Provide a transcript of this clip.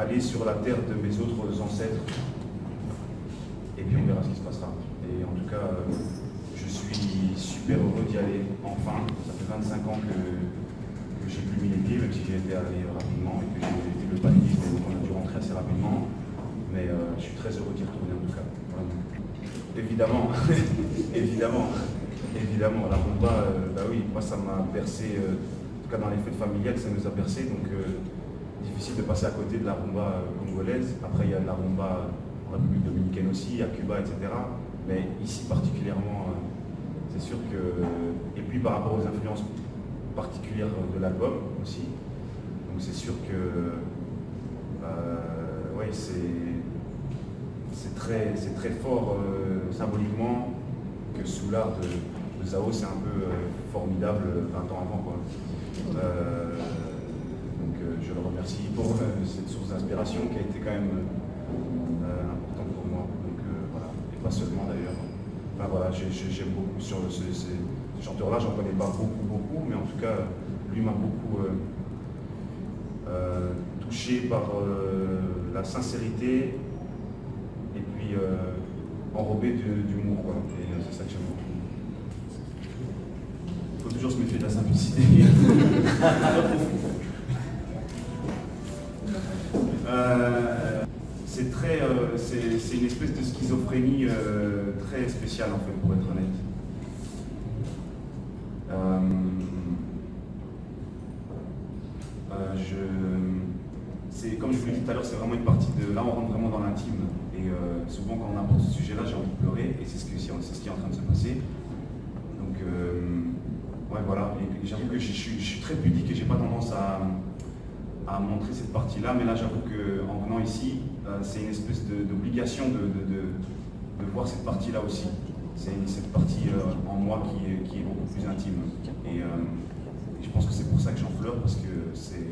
aller sur la terre de mes autres ancêtres. Et puis on verra ce qui se passera. Et en tout cas, je suis super heureux d'y aller enfin. Ça fait 25 ans que j'ai plus mis les pieds, même si j'ai été allé rapidement et que j'ai été le palier, donc on a dû rentrer assez rapidement. Mais je suis très heureux d'y retourner en tout cas. Vraiment. Évidemment, évidemment, la rumba, bah oui, moi ça m'a bercé, en tout cas dans les fêtes familiales, ça nous a bercé, donc difficile de passer à côté de la rumba congolaise. Après il y a de la rumba en République dominicaine aussi, à Cuba, etc. Mais ici particulièrement, c'est sûr que... Et puis par rapport aux influences particulières de l'album aussi, donc c'est sûr que ouais, c'est très fort symboliquement que sous l'art de Zao, c'est un peu formidable 20 ans avant, quoi. Donc je le remercie pour cette source d'inspiration qui a été quand même importante pour moi. Donc voilà, et pas seulement d'ailleurs. Enfin voilà, j'aime beaucoup sur ce chanteur-là, j'en connais pas beaucoup, mais en tout cas, lui m'a beaucoup touché par la sincérité et puis enrobé d'humour, quoi. Et c'est ça que j'aime beaucoup. Il faut toujours se méfier de la simplicité. C'est une espèce de schizophrénie très spéciale en fait, pour être honnête. Comme je vous l'ai dit tout à l'heure, c'est vraiment une partie de... Là, on rentre vraiment dans l'intime. Et souvent, quand on aborde ce sujet-là, j'ai envie de pleurer. Et c'est ce qui est en train de se passer. Donc, ouais, voilà. Et j'avoue que je suis très pudique et j'ai pas tendance à montrer cette partie-là. Mais là, j'avoue qu'en venant ici, c'est une espèce d'obligation de voir cette partie-là aussi. C'est cette partie en moi qui est beaucoup plus intime. Et je pense que c'est pour ça que j'en pleure, parce que c'est...